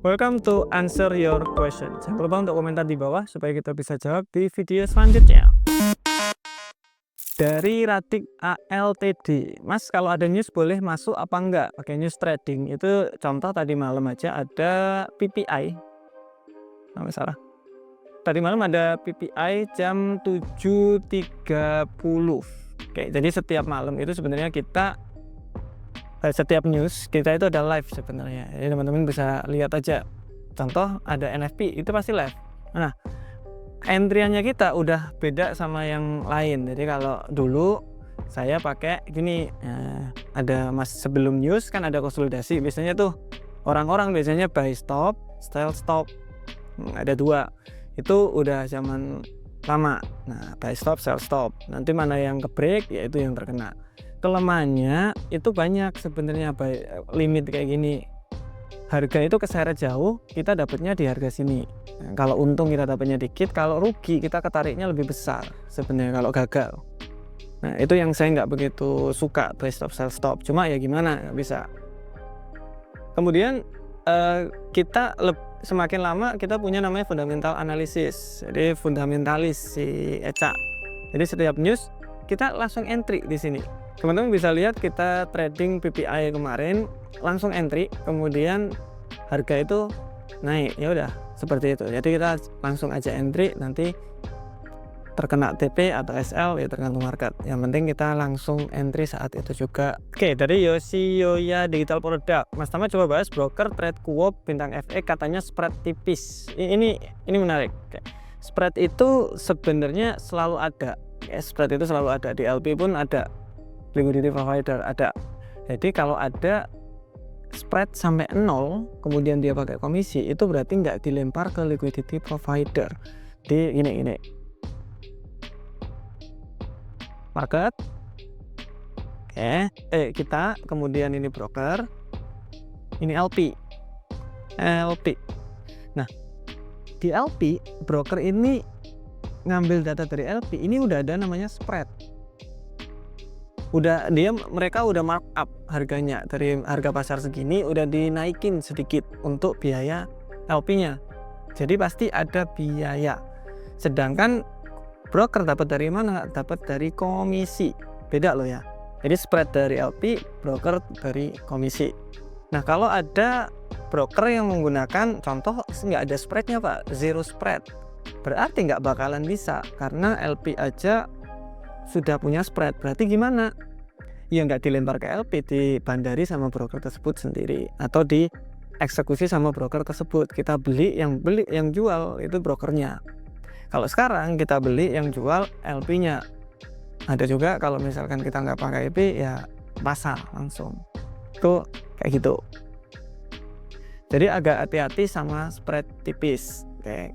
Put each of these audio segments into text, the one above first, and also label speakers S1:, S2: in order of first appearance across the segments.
S1: Welcome to answer your question. Jangan lupa untuk komentar di bawah supaya kita bisa jawab di video selanjutnya. Dari Radik ALTD, Mas kalau ada news boleh masuk apa enggak pakai news trading? Itu contoh tadi malam aja ada PPI, nggak salah. Tadi malam ada PPI jam 7.30. Oke, jadi setiap malam itu sebenarnya kita setiap news kita itu ada live sebenarnya. Jadi teman-teman bisa lihat aja. Contoh ada NFP itu pasti live. Nah, entry-nya kita udah beda sama yang lain. Jadi kalau dulu saya pakai gini, ada mas sebelum news kan ada konsolidasi. Biasanya tuh orang-orang biasanya buy stop, style stop. Ada dua. Itu udah zaman lama. Nah, buy stop, sell stop. Nanti mana yang ke break ya itu yang terkena. Kelemahannya itu banyak sebenarnya limit kayak gini. Harga itu keseret jauh, kita dapatnya di harga sini. Nah, kalau untung kita dapatnya dikit, kalau rugi kita ketariknya lebih besar sebenarnya kalau gagal. Nah, itu yang saya nggak begitu suka buy stop sell stop. Cuma ya gimana, nggak bisa. Kemudian kita semakin lama kita punya namanya fundamental analysis. Jadi fundamentalis si Eca. Jadi setiap news kita langsung entry di sini. Teman-teman bisa lihat kita trading PPI kemarin langsung entry, kemudian harga itu naik, ya udah seperti itu. Jadi kita langsung aja entry, nanti terkena TP atau SL ya tergantung market. Yang penting kita langsung entry saat itu juga. Oke, dari Yosia Digital Product, Mas Tama coba bahas broker trade Kuop bintang FE katanya spread tipis. Ini menarik. Oke. Spread itu sebenarnya selalu ada. Spread itu selalu ada, di LP pun ada, liquidity provider ada. Jadi kalau ada spread sampai 0 kemudian dia pakai komisi, itu berarti nggak dilempar ke liquidity provider. Di gini market, kita kemudian ini broker, ini LP. Nah, di LP broker ini ngambil data dari LP, ini udah ada namanya spread. Mereka udah markup harganya dari harga pasar segini, udah dinaikin sedikit untuk biaya LP-nya. Jadi pasti ada biaya. Sedangkan broker dapat dari mana? Dapat dari komisi. Beda loh ya. Jadi spread dari LP, broker dari komisi. Nah, kalau ada broker yang menggunakan contoh nggak ada spreadnya Pak, zero spread, berarti nggak bakalan bisa karena LP aja sudah punya spread. Berarti gimana? Ya nggak dilempar ke LP, dibandari sama broker tersebut sendiri atau dieksekusi sama broker tersebut. Kita beli yang jual itu brokernya. Kalau sekarang kita beli yang jual LP-nya. Ada juga kalau misalkan kita nggak pakai LP ya pasar langsung. Itu kayak gitu. Jadi agak hati-hati sama spread tipis. Oke.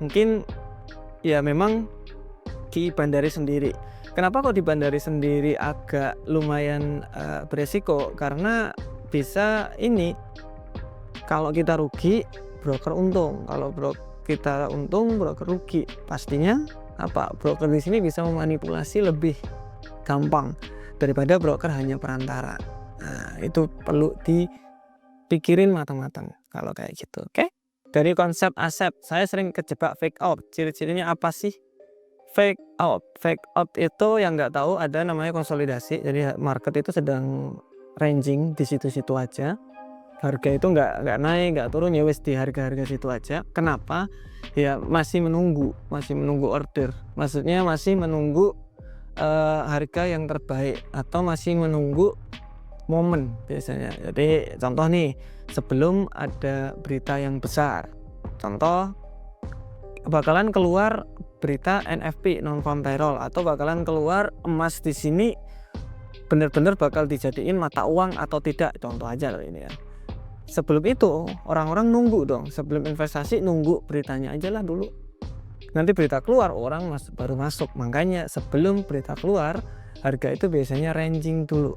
S1: Mungkin ya memang dibandari sendiri. Kenapa kok dibandari sendiri agak lumayan beresiko? Karena bisa ini, kalau kita rugi broker untung, kalau kita untung broker rugi. Pastinya apa? Broker di sini bisa memanipulasi lebih gampang daripada broker hanya perantara. Nah, itu perlu dipikirin matang-matang kalau kayak gitu. Oke? Dari konsep aset, saya sering kejebak fake out. Ciri-cirinya apa sih? Fake out itu yang nggak tahu ada namanya konsolidasi. Jadi market itu sedang ranging di situ-situ aja. Harga itu nggak naik, nggak turun, ya wes di harga-harga situ aja. Kenapa? Ya masih menunggu order. Maksudnya masih menunggu harga yang terbaik atau masih menunggu momen biasanya. Jadi contoh nih, sebelum ada berita yang besar, contoh bakalan keluar berita NFP non farm payroll atau bakalan keluar emas di sini benar-benar bakal dijadiin mata uang atau tidak, contoh aja loh ini ya. Sebelum itu orang-orang nunggu dong, sebelum investasi nunggu beritanya aja lah dulu. Nanti berita keluar orang baru masuk. Makanya sebelum berita keluar harga itu biasanya ranging dulu,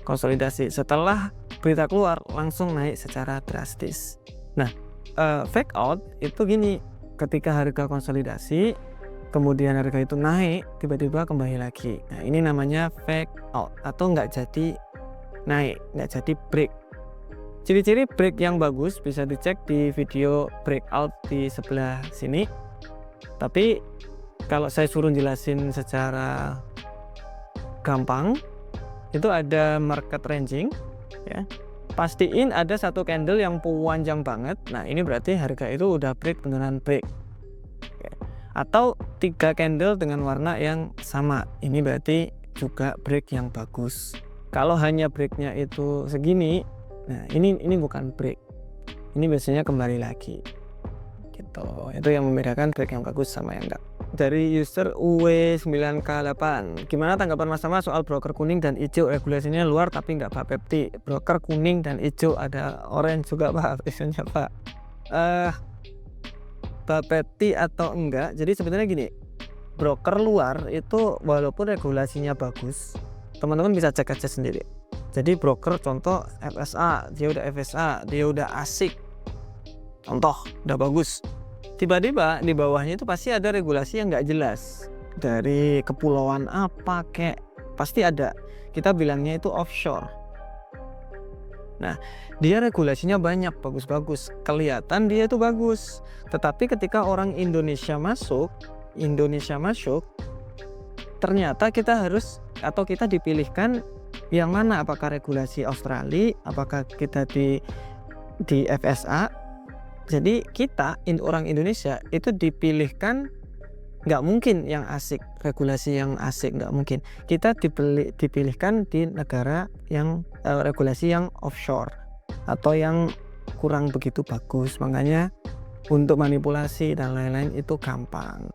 S1: konsolidasi. Setelah berita keluar langsung naik secara drastis. Nah, fake out itu gini, ketika harga konsolidasi kemudian harga itu naik tiba-tiba kembali lagi. Nah, ini namanya fake out atau nggak jadi naik, nggak jadi break. Ciri-ciri brake yang bagus bisa dicek di video breakout di sebelah sini. Tapi kalau saya suruh jelasin secara gampang, itu ada market ranging ya. Pastiin ada satu candle yang panjang banget. Nah, ini berarti harga itu udah break beneran break. Oke. Atau 3 candle dengan warna yang sama. Ini berarti juga break yang bagus. Kalau hanya breaknya itu segini, nah ini bukan break. Ini biasanya kembali lagi. Gitu. Itu yang membedakan break yang bagus sama yang enggak. Dari user UW9K8, gimana tanggapan Mas Tama soal broker kuning dan hijau, regulasinya luar tapi nggak Bapepti. Broker kuning dan hijau, ada orange juga Pak, isinya Pak. Bapepti atau enggak, jadi sebenarnya gini, broker luar itu walaupun regulasinya bagus, teman-teman bisa cek aja sendiri. Jadi broker contoh FSA, dia udah asik, contoh udah bagus, tiba-tiba di bawahnya itu pasti ada regulasi yang nggak jelas, dari kepulauan apa kek, pasti ada. Kita bilangnya itu offshore. Nah, dia regulasinya banyak, bagus-bagus, kelihatan dia itu bagus. Tetapi ketika orang Indonesia masuk, ternyata kita harus atau kita dipilihkan yang mana, apakah regulasi Australia, apakah kita di FSA. Jadi kita orang Indonesia itu dipilihkan, nggak mungkin yang asik, regulasi yang asik nggak mungkin. Kita dipilihkan di negara yang regulasi yang offshore atau yang kurang begitu bagus. Makanya untuk manipulasi dan lain-lain itu gampang.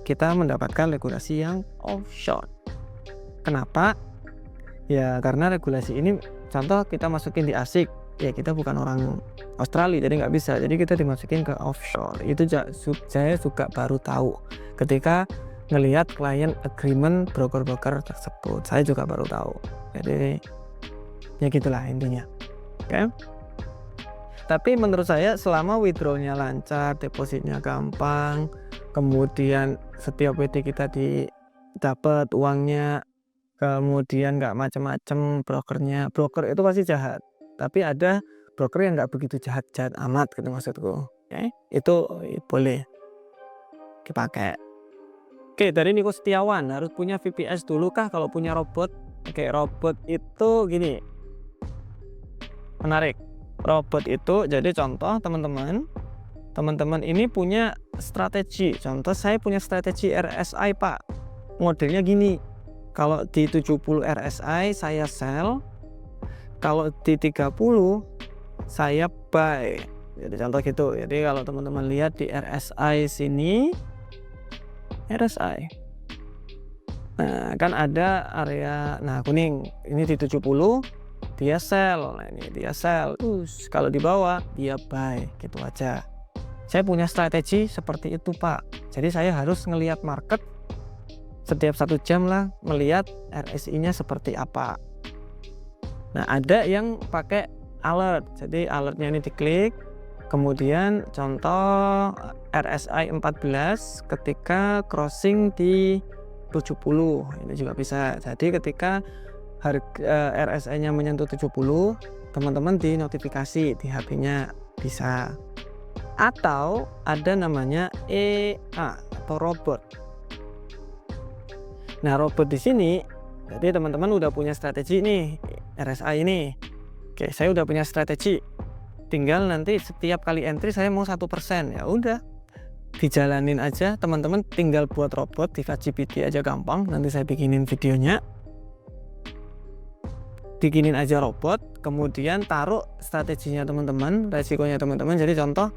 S1: Kita mendapatkan regulasi yang offshore. Kenapa? Ya karena regulasi ini, contoh kita masukin di asik, ya kita bukan orang Australia jadi nggak bisa, jadi kita dimasukin ke offshore. Itu saya juga baru tahu ketika ngelihat client agreement broker-broker tersebut, saya juga baru tahu. Jadi ya gitulah intinya. Oke. Tapi menurut saya selama withdrawnya lancar, depositnya gampang, kemudian setiap WT kita dapat uangnya, kemudian nggak macam-macam brokernya. Broker itu pasti jahat, tapi ada broker yang nggak begitu jahat-jahat amat gitu maksudku. Oke, itu boleh dipakai. Oke, dari Niko Setiawan, harus punya VPS dulu kah kalau punya robot? Oke, robot itu gini, menarik. Robot itu jadi contoh teman-teman ini punya strategi. Contoh saya punya strategi RSI Pak, modelnya gini. Kalau di 70 RSI saya sell, kalau di 30 saya buy. Jadi contoh gitu. Jadi kalau teman-teman lihat di RSI sini, RSI, nah kan ada area, nah kuning, ini di 70 dia sell, nah ini dia sell. Terus kalau di bawah dia buy, gitu aja. Saya punya strategi seperti itu Pak. Jadi saya harus ngelihat market setiap 1 jam lah, melihat RSI-nya seperti apa. Nah ada yang pakai alert, jadi alertnya ini diklik, kemudian contoh RSI 14 ketika crossing di 70, ini juga bisa. Jadi ketika RSI-nya menyentuh 70, teman-teman di notifikasi di HP-nya bisa. Atau ada namanya EA atau robot. Nah, robot di sini, jadi teman-teman udah punya strategi nih RSI ini. Oke, saya udah punya strategi. Tinggal nanti setiap kali entry saya mau 1%, ya udah. Dijalanin aja, teman-teman tinggal buat robot di ChatGPT aja gampang. Nanti saya bikinin videonya. Bikinin aja robot, kemudian taruh strateginya teman-teman, resikonya teman-teman. Jadi contoh,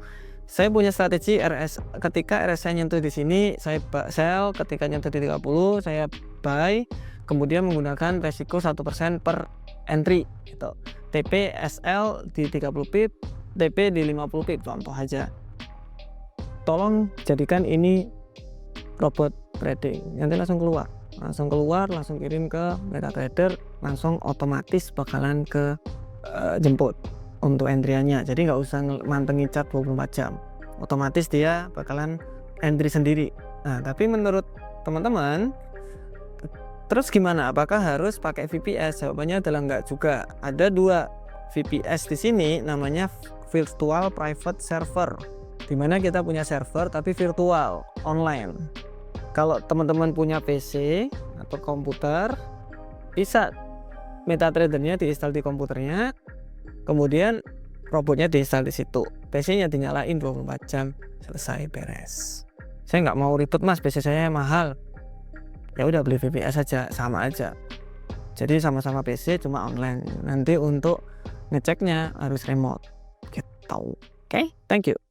S1: saya punya strategi ketika RSI nyentuh di sini saya sell, ketika nyentuh di 30 saya buy, kemudian menggunakan resiko 1% per entry gitu. TP SL di 30 pip, TP di 50 pip, contoh aja. Tolong jadikan ini robot trading, nanti langsung keluar, langsung kirim ke MetaTrader, langsung otomatis bakalan ke jemput untuk entry-nya. Jadi nggak usah mantengin chart 24 jam, otomatis dia bakalan entry sendiri. Nah tapi menurut teman-teman, terus gimana? Apakah harus pakai VPS? Jawabannya adalah enggak juga. Ada 2 VPS di sini namanya Virtual Private Server, dimana kita punya server tapi virtual, online. Kalau teman-teman punya PC atau komputer, bisa MetaTrader-nya diinstal di komputernya, kemudian robotnya diinstal di situ, PC-nya dinyalain 24 jam, selesai, beres. Saya nggak mau ribet mas, PC saya mahal. Ya udah beli VPS aja, sama aja. Jadi sama-sama PC cuma online. Nanti untuk ngeceknya harus remote gitu. Oke, thank you.